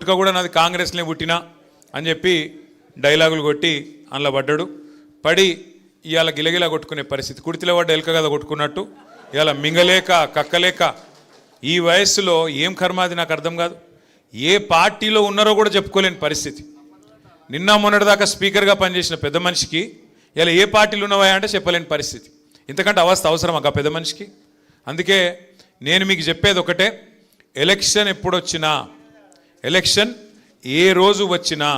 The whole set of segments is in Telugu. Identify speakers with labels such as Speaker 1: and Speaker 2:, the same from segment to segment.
Speaker 1: ఎలుక కూడా నాది కాంగ్రెస్నే పుట్టినా అని చెప్పి డైలాగులు కొట్టి అందులో పడ్డాడు. పడి ఇవాళ గిలగిలా కొట్టుకునే పరిస్థితి. కుడితిలో పడ్డ ఎలుక కదా కొట్టుకున్నట్టు ఇవాళ మింగలేక కక్కలేక ఈ వయస్సులో ఏం కర్మాది నాకు అర్థం కాదు. ఏ పార్టీలో ఉన్నారో కూడా చెప్పుకోలేని పరిస్థితి. నిన్న మొన్నటిదాకా స్పీకర్గా పనిచేసిన పెద్ద మనిషికి ఇలా ఏ పార్టీలు ఉన్నవా అంటే చెప్పలేని పరిస్థితి. ఇంతకంటే అవస్థ అవసరమా ఆ పెద్ద మనిషికి? అందుకే నేను మీకు చెప్పేది ఒకటే, ఎలక్షన్ ఎప్పుడొచ్చినా, ఎలక్షన్ ఏ రోజు వచ్చినా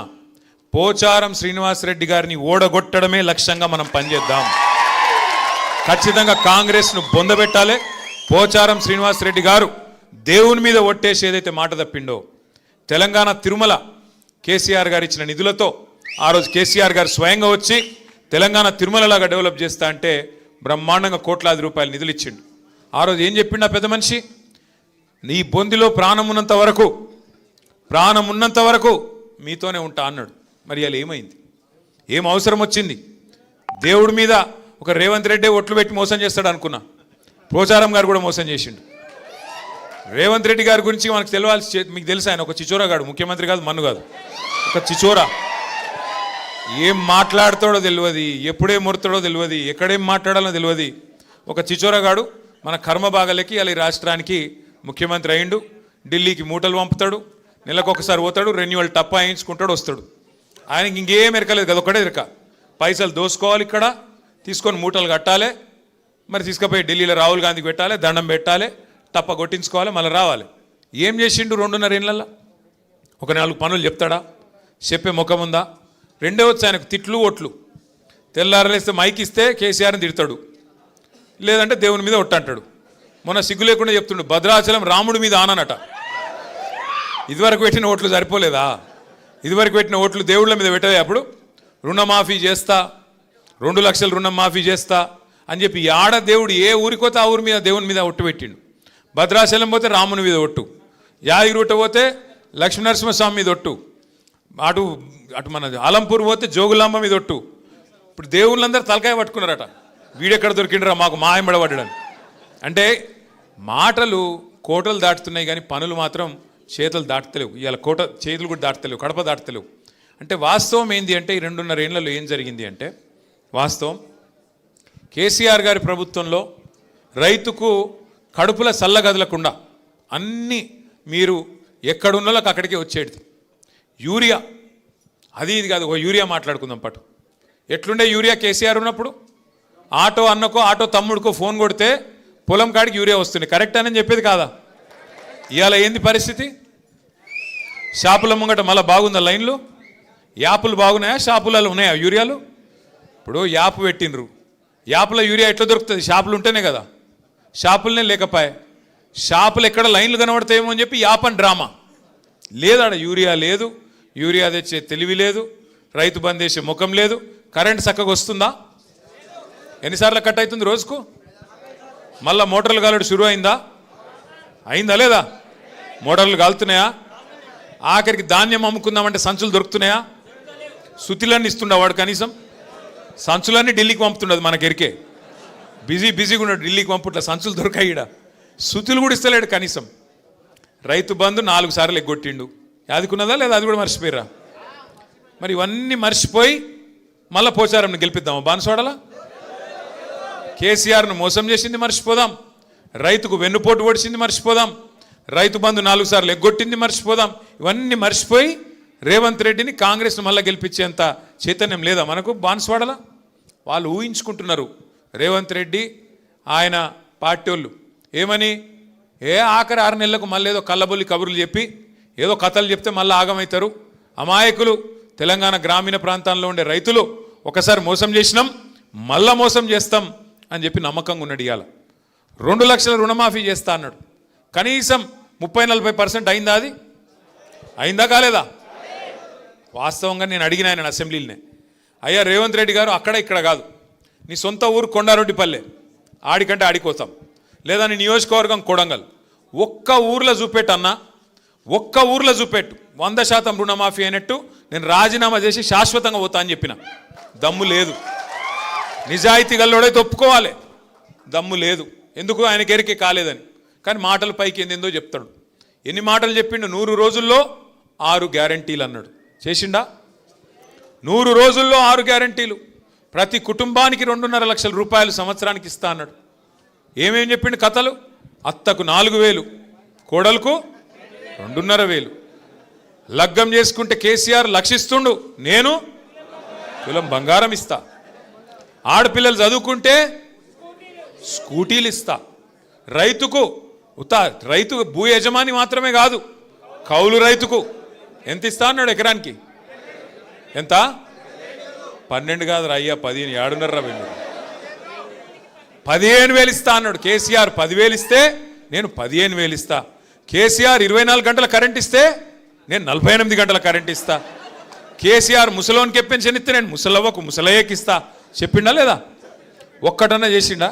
Speaker 1: పోచారం శ్రీనివాసరెడ్డి గారిని ఓడగొట్టడమే లక్ష్యంగా మనం పనిచేద్దాం. ఖచ్చితంగా కాంగ్రెస్ను బొందబెట్టాలి. పోచారం శ్రీనివాసరెడ్డి గారు దేవుని మీద ఒట్టేసి ఏదైతే మాట తప్పిండో, తెలంగాణ తిరుమల కేసీఆర్ గారు ఇచ్చిన నిధులతో ఆ రోజు కేసీఆర్ గారు స్వయంగా వచ్చి తెలంగాణ తిరుమలలాగా డెవలప్ చేస్తా అంటే బ్రహ్మాండంగా కోట్లాది రూపాయలు నిధులు ఇచ్చిండు. ఆ రోజు ఏం చెప్పిండు ఆ పెద్ద మనిషి? నీ బొందిలో ప్రాణం ఉన్నంత వరకు మీతోనే ఉంటా అన్నాడు. మరి అలా ఏమైంది? ఏం అవసరం వచ్చింది? దేవుడి మీద ఒక రేవంత్ రెడ్డి ఒట్లు పెట్టి మోసం చేస్తాడు అనుకున్నా. పోచారం గారు కూడా మోసం చేసిండు. రేవంత్ రెడ్డి గారి గురించి మనకు తెలియాల్సి, మీకు తెలుసు ఆయన ఒక చిచోరాగాడు, ముఖ్యమంత్రి కాదు, మన్ను కాదు, ఒక చిచోరా. ఏం మాట్లాడతాడో తెలియదు, ఎప్పుడే ముడతాడో తెలియదు, ఎక్కడేం మాట్లాడాలో తెలియదు. ఒక చిచోరాగాడు మన కర్మ బాగలేకి అలా ఈ రాష్ట్రానికి ముఖ్యమంత్రి అయిండు. ఢిల్లీకి మూటలు పంపుతాడు, నెలకొకసారి పోతాడు, రెన్యువల్ టప్పా వేయించుకుంటాడు, వస్తాడు. ఆయనకి ఇంకేం ఎరకలేదు కదా, ఒకటే ఎరక. పైసలు దోసుకోవాలి, ఇక్కడ తీసుకొని మూటలు కట్టాలి, మరి తీసుకుపోయి ఢిల్లీలో రాహుల్ గాంధీకి పెట్టాలి, దండం పెట్టాలి, టప్ప కొట్టించుకోవాలి, మళ్ళీ రావాలి. ఏం చేసిండు 2.5 ఏళ్ళల్లో? ఒక 4 పనులు చెప్తాడా? చెప్పే ముఖం ఉందా? రెండే వచ్చి ఆయనకు తిట్లు ఓట్లు. తెల్లారలేస్తే మైక్ ఇస్తే కేసీఆర్ని తిడతాడు, లేదంటే దేవుని మీద ఒట్టంటాడు. మొన్న సిగ్గు లేకుండా చెప్తుండు భద్రాచలం రాముడి మీద ఆననట. ఇదివరకు పెట్టిన ఓట్లు సరిపోలేదా? ఇదివరకు పెట్టిన ఓట్లు దేవుళ్ళ మీద పెట్టలే. అప్పుడు రుణమాఫీ చేస్తా, 2 లక్షలు రుణం మాఫీ చేస్తా అని చెప్పి ఆడ దేవుడు ఏ ఊరికి పోతే ఆ ఊరి మీద దేవుని మీద ఒట్టు పెట్టిండు. భద్రాచలం పోతే రాముని మీద ఒట్టు, యాదగిరిగుట్ట పోతే లక్ష్మీనరసింహస్వామి మీద ఒట్టు, అటు మన ఆలంపూర్ పోతే జోగులాంబ మీద ఒట్టు. ఇప్పుడు దేవుళ్ళందరూ తలకాయ పట్టుకున్నారట, వీడెక్కడ దొరికిండ్రా మాకు మాయమడబడ్డాడని. అంటే మాటలు కోటలు దాటుతున్నాయి కానీ పనులు మాత్రం చేతులు దాటుతలేవు. ఇవాళ చేతులు కూడా దాటుతలేవు, కడప దాటుతలేవు. అంటే వాస్తవం ఏంది అంటే ఈ 2.5 ఏళ్లలో ఏం జరిగింది అంటే, వాస్తవం కేసీఆర్ గారి ప్రభుత్వంలో రైతుకు కడుపుల చల్లగదలకుండా అన్నీ మీరు ఎక్కడున్నోళ్ళకి అక్కడికే వచ్చేది. యూరియా అది ఇది కాదు, యూరియా మాట్లాడుకుందాం పట్టు. ఎట్లుండే యూరియా కేసీఆర్ ఉన్నప్పుడు? ఆటో అన్నకో ఆటో తమ్ముడికో ఫోన్ కొడితే పొలం కాడికి యూరియా వస్తుంది. కరెక్ట్ అని చెప్పేది కాదా? ఇవాళ ఏంది పరిస్థితి? షాపుల ముంగట మళ్ళీ బాగుందా లైన్లు? యాపులు బాగున్నాయా? షాపులలో ఉన్నాయా యూరియాలు? ఇప్పుడు యాప్ పెట్టినరు, యాప్లో యూరియా ఎట్లా దొరుకుతుంది? షాపులు ఉంటేనే కదా. షాపులనే లేకపోయా, షాపులు ఎక్కడ లైన్లు కనబడతాయేమో అని చెప్పి యాప్ అని డ్రామా. లేదాడ యూరియా లేదు, యూరియా తెచ్చే తెలివి లేదు, రైతు బంద్ చేసే ముఖం లేదు. కరెంట్ చక్కగా వస్తుందా? ఎన్నిసార్లు కట్ అవుతుంది రోజుకు? మళ్ళీ మోటార్లు కాలడు షురు అయిందా లేదా? మోటార్లు కాలుతున్నాయా? ఆఖరికి ధాన్యం అమ్ముకుందామంటే సంచులు దొరుకుతున్నాయా? సుతిలన్నీ ఇస్తుండ వాడు, కనీసం సంచులన్నీ ఢిల్లీకి పంపుతుండదు. మనకెరికే బిజీగా ఉన్నాడు, ఢిల్లీకి పంపుట్లా సంచులు దొరకాయి. సుతులు కూడా ఇస్తలేడు కనీసం. రైతు బంధు 4 సార్లు ఎగ్గొట్టిండు. యాదుకున్నదా లేదా? అది కూడా మర్చిపోయిరా. మరి ఇవన్నీ మర్చిపోయి మళ్ళీ పోచారంని గెలిపిద్దామా? బాన్సువాడలా కేసీఆర్ను మోసం చేసింది మర్చిపోదాం, రైతుకు వెన్నుపోటు పొడిచింది మర్చిపోదాం, రైతు బంధు 4 సార్లు ఎగ్గొట్టింది మర్చిపోదాం. ఇవన్నీ మర్చిపోయి రేవంత్ రెడ్డిని కాంగ్రెస్ను మళ్ళీ గెలిపించేంత చైతన్యం లేదా మనకు బాన్సువాడలా? వాళ్ళు ఊహించుకుంటున్నారు రేవంత్ రెడ్డి ఆయన పార్టీ వాళ్ళు ఏమని, ఆఖరి 6 నెలలకు మళ్ళీ ఏదో కళ్ళబొల్లి కబుర్లు చెప్పి ఏదో కథలు చెప్తే మళ్ళీ ఆగమవుతారు. అమాయకులు తెలంగాణ గ్రామీణ ప్రాంతాల్లో ఉండే రైతులు ఒకసారి మోసం చేసినాం, మళ్ళా మోసం చేస్తాం అని చెప్పి నమ్మకంగా ఉన్నాడు. ఇవాళ 2 లక్షల రుణమాఫీ చేస్తా అన్నాడు. కనీసం 30-40% అయిందా? అది అయిందా కాలేదా? వాస్తవంగా నేను అడిగిన ఆయన అసెంబ్లీలోనే, అయ్యా రేవంత్ రెడ్డి గారు అక్కడ ఇక్కడ కాదు, నీ సొంత ఊరు కొండారెడ్డిపల్లె, ఆడికంటే ఆడికోతాం, లేదా నీ నియోజకవర్గం కొడంగల్, ఒక్క ఊర్లో చూపెట్టు అన్నా, ఒక్క ఊర్లో చూపెట్టు 100% రుణమాఫీ అయినట్టు నేను రాజీనామా చేసి శాశ్వతంగా పోతా అని చెప్పిన. దమ్ము లేదు. నిజాయితీ గల్లోడైతే ఒప్పుకోవాలి, దమ్ము లేదు. ఎందుకు? ఆయనకి ఎరికే కాలేదని. కానీ మాటల పైకి ఏందో చెప్తాడు. ఎన్ని మాటలు చెప్పిండు? 100 రోజుల్లో 6 గ్యారంటీలు అన్నాడు. చేసిండా? 100 రోజుల్లో 6 గ్యారంటీలు. ప్రతి కుటుంబానికి 2.5 లక్షల రూపాయలు సంవత్సరానికి ఇస్తా అన్నాడు. ఏమేం చెప్పిండు కథలు? అత్తకు 4,000, కోడలకు 2,500. లగ్గం చేసుకుంటే కేసీఆర్ లక్షిస్తుండు, నేను తులం బంగారం ఇస్తా. ఆడపిల్లలు చదువుకుంటే స్కూటీలు ఇస్తా. రైతుకు రైతు భూ యజమాని మాత్రమే కాదు, కౌలు రైతుకు ఎంత ఇస్తా అన్నాడు ఎకరానికి? ఎంత? 12 కాదు అయ్యా, 15. ఏడున్నర వెళ్ళి 15,000 ఇస్తా అన్నాడు. కేసీఆర్ 10,000 ఇస్తే నేను 15,000 ఇస్తా. కేసీఆర్ 24 గంటల కరెంట్ ఇస్తే నేను 48 గంటల కరెంట్ ఇస్తా. కేసీఆర్ ముసలోనికి పెన్షన్ ఇస్తే నేను ముసలవ్వకు ముసలయ్యకి ఇస్తా. చెప్పిండా లేదా? ఒక్కటన్నా చేసిండా?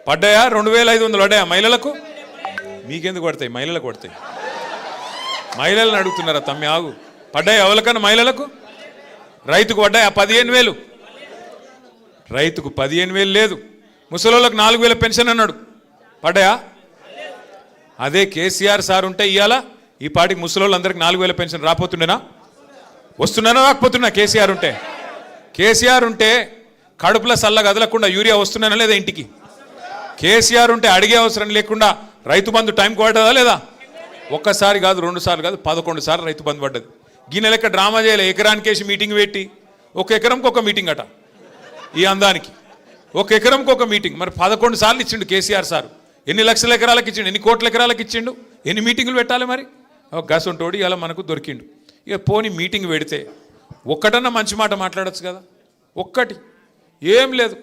Speaker 1: పడ్డాయా? 2,500 పడ్డాయా మహిళలకు? మీకెందుకు పడతాయి? మహిళలకు పడతాయి. మహిళలను అడుగుతున్నారా? తమ్మి ఆగు. పడ్డాయా ఎవరికన్నా మహిళలకు? రైతుకు పడ్డాయా? 15,000. రైతుకు 15,000 లేదు. ముసలోళ్ళకు 4,000 పెన్షన్ అన్నాడు. పడ్డాయా? అదే కేసీఆర్ సార్ ఉంటే ఇవాళ ఈ పాటికి ముసలోళ్ళందరికీ 4,000 పెన్షన్ రాపోతుండేనా? వస్తున్నానా రాకపోతున్నా? కేసీఆర్ ఉంటే. కేసీఆర్ ఉంటే కడుపులో సల్ల కదలకుండా యూరియా వస్తున్నానా లేదా ఇంటికి? కేసీఆర్ ఉంటే అడిగే అవసరం లేకుండా రైతు బంధు టైంకి పడ్డదా లేదా? ఒక్కసారి కాదు, 2 సార్లు కాదు, 11 సార్లు రైతు బంధు పడ్డది. గిన్నె లెక్క డ్రామా చేయలే. ఎకరానికేసి మీటింగ్ పెట్టి ఒక ఎకరంకి ఒక మీటింగ్ అట. ఈ అందానికి ఒక ఎకరంకి ఒక మీటింగ్. మరి 11 సార్లు ఇచ్చిండు కేసీఆర్ సార్. ఎన్ని లక్షల ఎకరాలకు ఇచ్చిండు? ఎన్ని కోట్ల ఎకరాలకు ఇచ్చిండు? ఎన్ని మీటింగులు పెట్టాలి మరి? గసంటోడు ఇలా మనకు దొరికిండు. ఇక పోని మీటింగ్ పెడితే ఒక్కటన్నా మంచి మాట మాట్లాడచ్చు కదా. ఒక్కటి ఏం లేదు.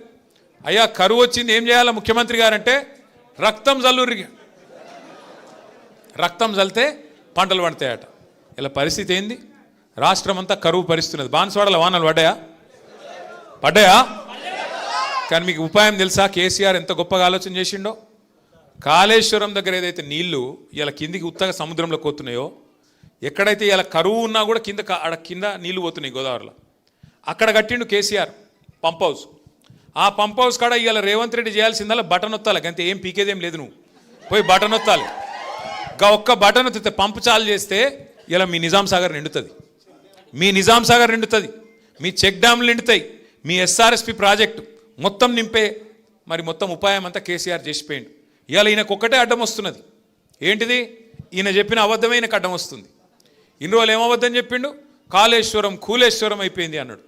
Speaker 1: అయ్యా కరువు వచ్చింది, ఏం చేయాలా ముఖ్యమంత్రి గారంటే రక్తం జల్లురి. రక్తం జల్లితే పంటలు పండుతాయట. ఇలా పరిస్థితి ఏంది? రాష్ట్రం అంతా కరువు పరిస్థితున్నది. బాన్స్వాడల వానలు పడ్డాయా? పడ్డాయా? కానీ మీకు ఉపాయం తెలుసా? కేసీఆర్ ఎంత గొప్పగా ఆలోచన చేసిండో. కాళేశ్వరం దగ్గర ఏదైతే నీళ్లు ఇలా కిందికి ఉత్తగా సముద్రంలో పోతున్నాయో, ఎక్కడైతే ఇలా కరువు ఉన్నా కూడా కింద నీళ్లు పోతున్నాయి గోదావరిలో, అక్కడ కట్టిండు కేసీఆర్ పంప్ హౌస్. ఆ పంప్ హౌస్ కాడ ఇవాళ రేవంత్ రెడ్డి చేయాల్సిందల్లా బటన్ ఒత్తాలి. అంతే, ఏం పీకేదేం లేదు. నువ్వు పోయి బటన్ ఒత్తాలి. ఒక్క బటన్ ఒత్తితే పంపు చాలు చేస్తే ఇలా మీ నిజాం సాగర్ నిండుతుంది. మీ నిజాం సాగర్ నిండుతుంది, మీ చెక్ డ్యామ్లు నిండుతాయి, మీ ఎస్ఆర్ఎస్పి ప్రాజెక్టు మొత్తం నింపే మరి మొత్తం ఉపాయం అంతా కేసీఆర్ చేసిపోయిండు. ఇవాళ ఈయనకు ఒక్కటే అడ్డం వస్తున్నది. ఏంటిది? ఈయన చెప్పిన అబద్ధమైన అడ్డం వస్తుంది. ఇన్ని రోజులు ఏమబద్ధం చెప్పిండు? కాళేశ్వరం కూలేశ్వరం అయిపోయింది అన్నాడు.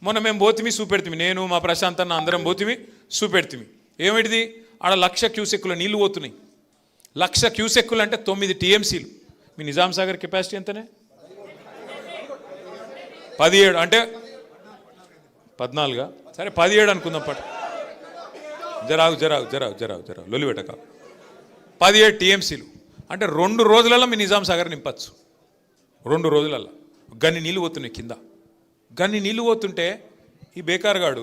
Speaker 1: మొన్న మేము పోతిమి చూపెడుతుంది, నేను మా ప్రశాంత్ అన్న అందరం పోతిమి చూపెడుతుంది. ఏమిటిది? ఆడ 1,00,000 క్యూసెక్కుల నీళ్లు పోతున్నాయి. 1,00,000 క్యూసెక్కులు అంటే 9 టీఎంసీలు. మీ నిజాం సాగర్ కెపాసిటీ ఎంతనే? 17 అంటే 14. సరే 17 అనుకుందాం. జరాగు లొలిపెట్టక. 17 టీఎంసీలు అంటే 2 రోజులలో మీ నిజాం సాగర్ నింపచ్చు. 2 రోజులలో గన్ని నీళ్ళు పోతున్నాయి కింద. గన్ని నీళ్ళు పోతుంటే ఈ బేకార్గాడు